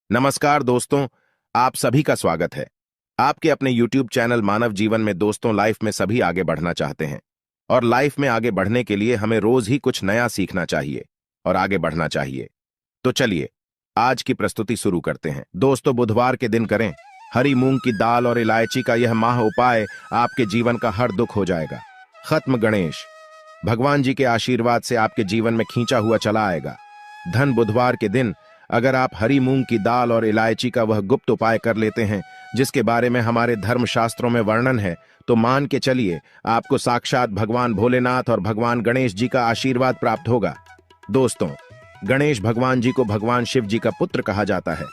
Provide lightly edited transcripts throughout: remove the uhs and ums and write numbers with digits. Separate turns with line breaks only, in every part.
नमस्कार दोस्तों, आप सभी का स्वागत है। आपके अपने YouTube चैनल मानव जीवन में दोस्तों लाइफ में सभी आगे बढ़ना चाहते हैं और लाइफ में आगे बढ़ने के लिए हमें रोज ही कुछ नया सीखना चाहिए और आगे बढ़ना चाहिए। तो चलिए आज की प्रस्तुति शुरू करते हैं। दोस्तों, बुधवार के दिन करें हरी मूंग की दाल और इलायची का यह माह उपाय, आपके जीवन का हर दुख हो जाएगा खत्म। गणेश भगवान जी के आशीर्वाद से आपके जीवन में खींचा हुआ चला आएगा धन। बुधवार के दिन अगर आप हरी मूंग की दाल और इलायची का वह गुप्त उपाय कर लेते हैं जिसके बारे में हमारे धर्मशास्त्रों में वर्णन है, तो मान के चलिए आपको साक्षात भगवान भोलेनाथ और भगवान गणेश जी का आशीर्वाद प्राप्त होगा। दोस्तों, गणेश भगवान जी को भगवान शिव जी का पुत्र कहा जाता है।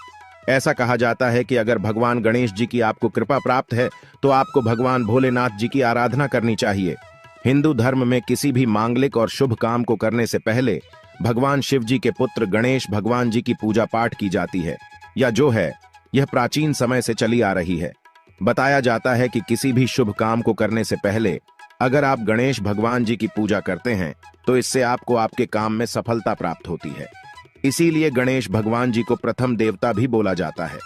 ऐसा कहा जाता है कि अगर भगवान गणेश जी की आपको कृपा प्राप्त है तो आपको भगवान भोलेनाथ जी की आराधना करनी चाहिए। हिंदू धर्म में किसी भी मांगलिक और शुभ काम को करने से पहले भगवान शिव जी के पुत्र गणेश भगवान जी की पूजा पाठ की जाती है, या जो है यह प्राचीन समय से चली आ रही है। बताया जाता है कि किसी भी शुभ काम को करने से पहले अगर आप गणेश भगवान जी की पूजा करते हैं तो इससे आपको आपके काम में सफलता प्राप्त होती है। इसीलिए गणेश भगवान जी को प्रथम देवता भी बोला जाता है।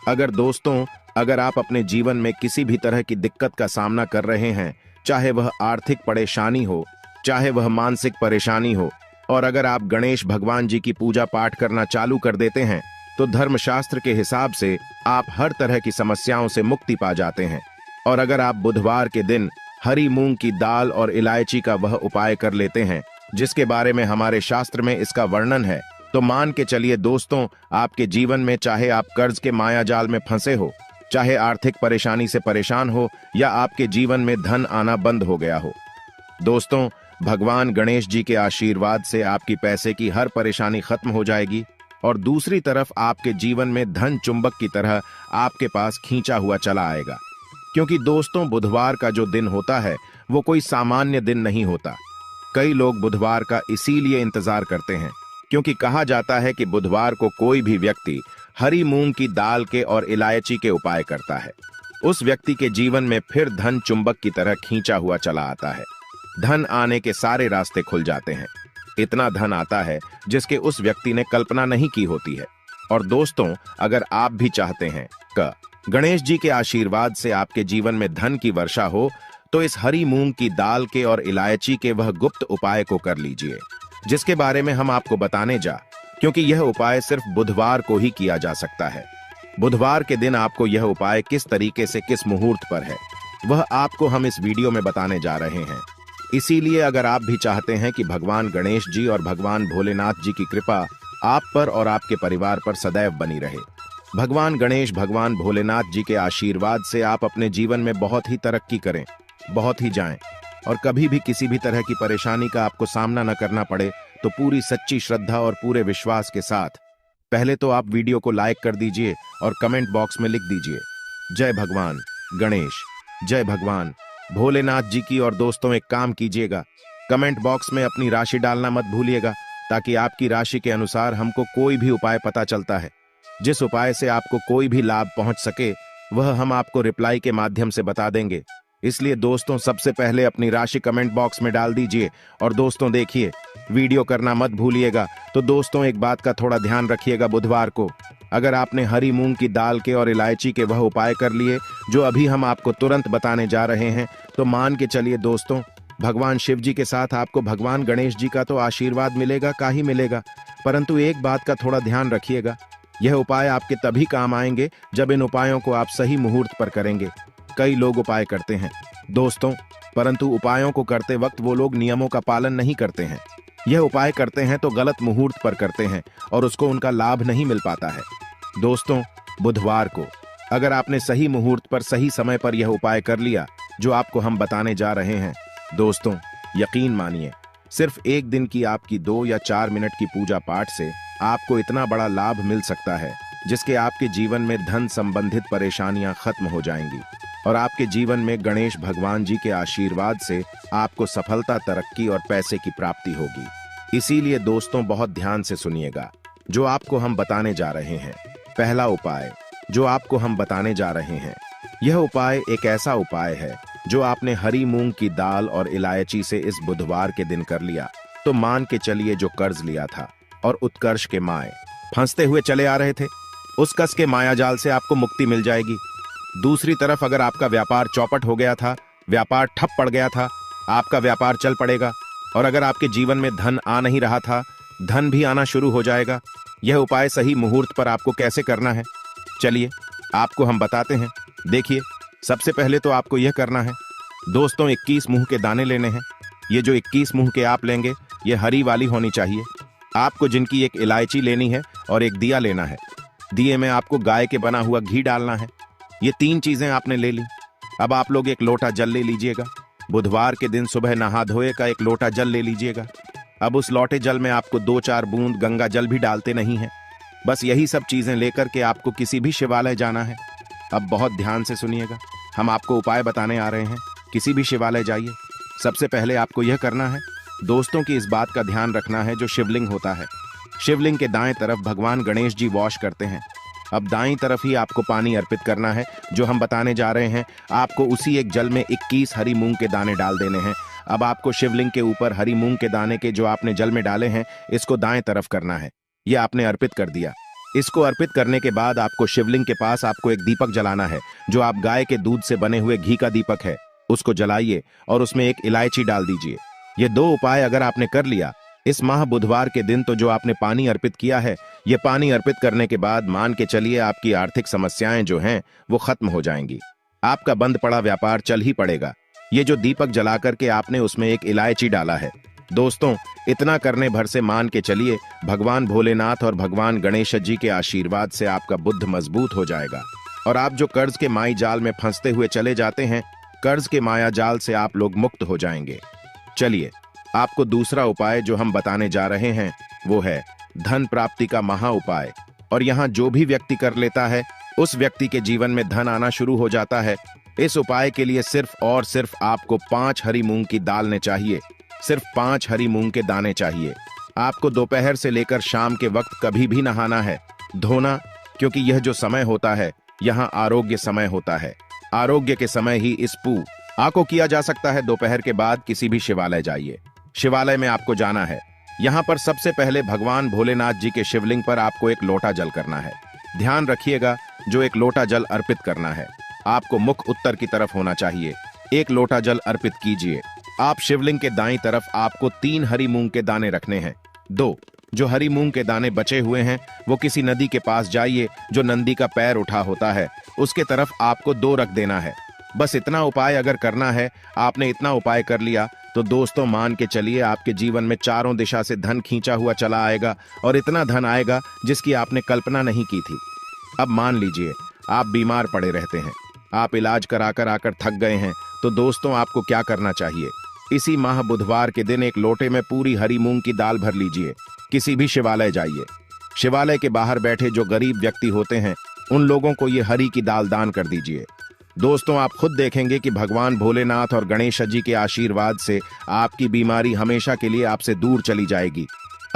अगर आप अपने जीवन में किसी भी तरह की दिक्कत का सामना कर रहे हैं, चाहे वह आर्थिक परेशानी हो, चाहे वह मानसिक परेशानी हो, और अगर आप गणेश भगवान जी की पूजा पाठ करना चालू कर देते हैं तो धर्मशास्त्र के हिसाब से आप हर तरह की समस्याओं से मुक्ति पा जाते हैं। और अगर आप बुधवार के दिन हरी मूंग की दाल और इलायची का वह उपाय कर लेते हैं जिसके बारे में हमारे शास्त्र में इसका वर्णन है, तो मान के चलिए दोस्तों, आपके जीवन में चाहे आप कर्ज के माया जाल में फंसे हो, चाहे आर्थिक परेशानी से परेशान हो, या आपके जीवन में धन आना बंद हो गया हो, दोस्तों भगवान गणेश जी के आशीर्वाद से आपकी पैसे की हर परेशानी खत्म हो जाएगी और दूसरी तरफ आपके जीवन में धन चुंबक की तरह आपके पास खींचा हुआ चला आएगा। क्योंकि दोस्तों, बुधवार का जो दिन होता है वो कोई सामान्य दिन नहीं होता। कई लोग बुधवार का इसीलिए इंतजार करते हैं क्योंकि कहा जाता है कि बुधवार को कोई भी व्यक्ति हरी मूंग की दाल के और इलायची के उपाय करता है, उस व्यक्ति के जीवन में फिर धन चुंबक की तरह खींचा हुआ चला आता है। धन आने के सारे रास्ते खुल जाते हैं। इतना धन आता है जिसके उस व्यक्ति ने कल्पना नहीं की होती है। और दोस्तों, अगर आप भी चाहते हैं कि गणेश जी के आशीर्वाद से आपके जीवन में धन की वर्षा हो, तो इस हरी मूंग की दाल के और इलायची के वह गुप्त उपाय को कर लीजिए जिसके बारे में हम आपको बताने क्योंकि यह उपाय सिर्फ बुधवार को ही किया जा सकता है। बुधवार के दिन आपको यह उपाय किस तरीके से किस मुहूर्त पर है वह आपको हम इस वीडियो में बताने जा रहे हैं। इसीलिए अगर आप भी चाहते हैं कि भगवान गणेश जी और भगवान भोलेनाथ जी की कृपा आप पर और आपके परिवार पर सदैव बनी रहे, भगवान गणेश भगवान भोलेनाथ जी के आशीर्वाद से आप अपने जीवन में बहुत ही तरक्की करें, बहुत ही जाएं, और कभी भी किसी भी तरह की परेशानी का आपको सामना न करना पड़े, तो पूरी सच्ची श्रद्धा और पूरे विश्वास के साथ पहले तो आप वीडियो को लाइक कर दीजिए और कमेंट बॉक्स में लिख दीजिए जय भगवान गणेश, जय भगवान भोलेनाथ जी की। और दोस्तों, एक काम कीजिएगा, कमेंट बॉक्स में अपनी राशि डालना मत भूलिएगा ताकि आपकी राशि के अनुसार हमको कोई भी उपाय पता चलता है। जिस उपाय से आपको कोई भी लाभ पहुंच सके वह हम आपको रिप्लाई के माध्यम से बता देंगे। इसलिए दोस्तों, सबसे पहले अपनी राशि कमेंट बॉक्स में डाल दीजिए। और दोस्तों देखिए, वीडियो करना मत भूलिएगा। तो दोस्तों, एक बात का थोड़ा ध्यान रखिएगा, बुधवार को अगर आपने हरी मूंग की दाल के और इलायची के वह उपाय कर लिए जो अभी हम आपको तुरंत बताने जा रहे हैं, तो मान के चलिए दोस्तों, भगवान शिव जी के साथ आपको भगवान गणेश जी का तो आशीर्वाद मिलेगा का ही मिलेगा, परंतु एक बात का थोड़ा ध्यान रखिएगा, यह उपाय आपके तभी काम आएंगे जब इन उपायों को आप सही मुहूर्त पर करेंगे। कई लोग उपाय करते हैं दोस्तों, परंतु उपायों को करते वक्त वो लोग नियमों का पालन नहीं करते हैं। यह उपाय करते हैं तो गलत मुहूर्त पर करते हैं और उसको उनका लाभ नहीं मिल पाता है। दोस्तों, बुधवार को अगर आपने सही मुहूर्त पर सही समय पर यह उपाय कर लिया जो आपको हम बताने जा रहे हैं, दोस्तों यकीन मानिए, सिर्फ एक दिन की आपकी 2 या 4 मिनट की पूजा पाठ से आपको इतना बड़ा लाभ मिल सकता है जिसके आपके जीवन में धन संबंधित परेशानियां खत्म हो जाएंगी और आपके जीवन में गणेश भगवान जी के आशीर्वाद से आपको सफलता, तरक्की और पैसे की प्राप्ति होगी। इसीलिए दोस्तों, बहुत ध्यान से सुनिएगा जो आपको हम बताने जा रहे हैं। पहला उपाय जो आपको हम बताने जा रहे हैं, यह उपाय एक ऐसा उपाय है जो आपने हरी मूंग की दाल और इलायची से इस बुधवार के दिन कर लिया, तो मान के चलिए जो कर्ज लिया था और उत्कर्ष के माए फंसते हुए चले आ रहे थे, उस कस के मायाजाल से आपको मुक्ति मिल जाएगी। दूसरी तरफ अगर आपका व्यापार चौपट हो गया था, व्यापार ठप पड़ गया था, आपका व्यापार चल पड़ेगा। और अगर आपके जीवन में धन आ नहीं रहा था, धन भी आना शुरू हो जाएगा। यह उपाय सही मुहूर्त पर आपको कैसे करना है, चलिए आपको हम बताते हैं। देखिए, सबसे पहले तो आपको यह करना है दोस्तों, 21 मुंह के दाने लेने हैं। ये जो 21 मुंह के आप लेंगे, ये हरी वाली होनी चाहिए। आपको जिनकी एक इलायची लेनी है और एक दिया लेना है। दिए में आपको गाय के बना हुआ घी डालना है। ये 3 चीजें आपने ले ली। अब आप लोग एक लोटा जल ले लीजिएगा। बुधवार के दिन सुबह नहा धोए का एक लोटा जल ले लीजिएगा। अब उस लोटे जल में आपको 2-4 बूंद गंगा जल भी डालते नहीं है। बस यही सब चीजें लेकर के आपको किसी भी शिवालय जाना है। अब बहुत ध्यान से सुनिएगा, हम आपको उपाय बताने आ रहे हैं। किसी भी शिवालय जाइए। सबसे पहले आपको यह करना है दोस्तों की इस बात का ध्यान रखना है, जो शिवलिंग होता है, शिवलिंग के दाएं तरफ भगवान गणेश जी वॉश करते हैं। अब दाईं तरफ ही आपको पानी अर्पित करना है। जो हम बताने जा रहे हैं, आपको उसी एक जल में 21 हरी मूंग के दाने डाल देने हैं। अब आपको शिवलिंग के ऊपर हरी मूंग के दाने के जो आपने जल में डाले हैं, इसको दाएं तरफ करना है। ये आपने अर्पित कर दिया। इसको अर्पित करने के बाद आपको शिवलिंग के पास आपको एक दीपक जलाना है, जो आप गाय के दूध से बने हुए घी का दीपक है। उसको जलाइए और उसमें एक इलायची डाल दीजिए। ये 2 उपाय अगर आपने कर लिया इस माह बुधवार के दिन, तो जो आपने पानी अर्पित किया है, ये पानी अर्पित करने के बाद मान के चलिए आपकी आर्थिक समस्याएं जो हैं वो खत्म हो जाएंगी। आपका बंद पड़ा व्यापार चल ही पड़ेगा। ये जो दीपक जला करके आपने उसमें एक इलायची डाला है दोस्तों, इतना करने भर से मान के चलिए भगवान भोलेनाथ और भगवान गणेश जी के आशीर्वाद से आपका बुद्ध मजबूत हो जाएगा। और आप जो कर्ज के माई जाल में फंसते हुए चले जाते हैं, कर्ज के माया जाल से आप लोग मुक्त हो जाएंगे। चलिए आपको दूसरा उपाय जो हम बताने जा रहे हैं वो है धन प्राप्ति का महा उपाय। और यहाँ जो भी व्यक्ति कर लेता है, उस व्यक्ति के जीवन में धन आना शुरू हो जाता है। इस उपाय के लिए सिर्फ और सिर्फ आपको 5 हरी मूंग की दाल ने चाहिए। सिर्फ 5 हरी मूंग के दाने चाहिए। आपको दोपहर से लेकर शाम के वक्त कभी भी नहाना है, धोना, क्योंकि यह जो समय होता है यहाँ आरोग्य समय होता है। आरोग्य के समय ही इस पूजा को किया जा सकता है। दोपहर के बाद किसी भी शिवालय जाइए। शिवालय में आपको जाना है। यहाँ पर सबसे पहले भगवान भोलेनाथ जी के शिवलिंग पर आपको एक लोटा जल करना है। ध्यान रखिएगा, जो एक लोटा जल अर्पित करना है, आपको मुख उत्तर की तरफ होना चाहिए। एक लोटा जल अर्पित कीजिए। आप शिवलिंग के दाईं तरफ आपको 3 हरी मूंग के दाने रखने हैं। 2 जो हरी मूंग के दाने बचे हुए हैं, वो किसी नदी के पास जाइए, जो नंदी का पैर उठा होता है, उसके तरफ आपको 2 रख देना है। बस इतना उपाय अगर करना है, आपने इतना उपाय कर लिया, तो दोस्तों मान के चलिए आपके जीवन में चारों दिशा से धन खींचा हुआ चला आएगा। और इतना धन आएगा जिसकी आपने कल्पना नहीं की थी। अब मान लीजिए आप बीमार पड़े रहते हैं, आप इलाज कराकर आकर थक गए हैं, तो दोस्तों आपको क्या करना चाहिए, इसी माह बुधवार के दिन एक लोटे में पूरी हरी मूंग की दाल भर लीजिए। किसी भी शिवालय जाइए। शिवालय के बाहर बैठे जो गरीब व्यक्ति होते हैं, उन लोगों को ये हरी की दाल दान कर दीजिए। दोस्तों आप खुद देखेंगे कि भगवान भोलेनाथ और गणेश जी के आशीर्वाद से आपकी बीमारी हमेशा के लिए आपसे दूर चली जाएगी।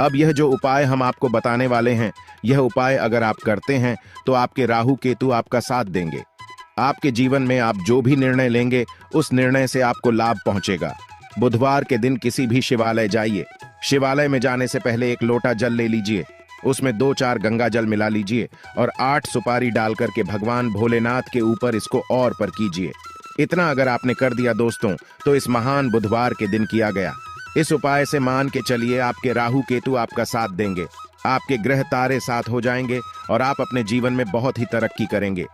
अब यह जो उपाय हम आपको बताने वाले हैं, यह उपाय अगर आप करते हैं तो आपके राहु केतु आपका साथ देंगे। आपके जीवन में आप जो भी निर्णय लेंगे, उस निर्णय से आपको लाभ पहुंचेगा। बुधवार के दिन किसी भी शिवालय जाइए। शिवालय में जाने से पहले एक लोटा जल ले लीजिए, उसमें 2-4 गंगा जल मिला लीजिए और 8 सुपारी डाल करके भगवान भोलेनाथ के ऊपर इसको और पर कीजिए। इतना अगर आपने कर दिया दोस्तों, तो इस महान बुधवार के दिन किया गया इस उपाय से मान के चलिए आपके राहु केतु आपका साथ देंगे, आपके ग्रह तारे साथ हो जाएंगे और आप अपने जीवन में बहुत ही तरक्की करेंगे।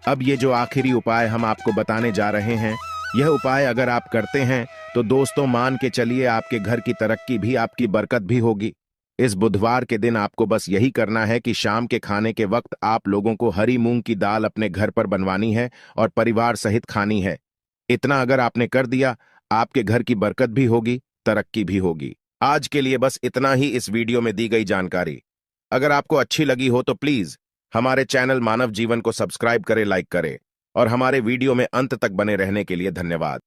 अब ये जो आखिरी उपाय हम आपको बताने जा रहे हैं, यह उपाय अगर आप करते हैं तो दोस्तों मान के चलिए आपके घर की तरक्की भी, आपकी बरकत भी होगी। इस बुधवार के दिन आपको बस यही करना है कि शाम के खाने के वक्त आप लोगों को हरी मूंग की दाल अपने घर पर बनवानी है और परिवार सहित खानी है। इतना अगर आपने कर दिया, आपके घर की बरकत भी होगी, तरक्की भी होगी। आज के लिए बस इतना ही इस वीडियो में दी गई जानकारी। अगर आपको अच्छी लगी हो तो प्लीज हमारे चैनल मानव जीवन को सब्सक्राइब करें, लाइक करें और हमारे वीडियो में अंत तक बने रहने के लिए धन्यवाद।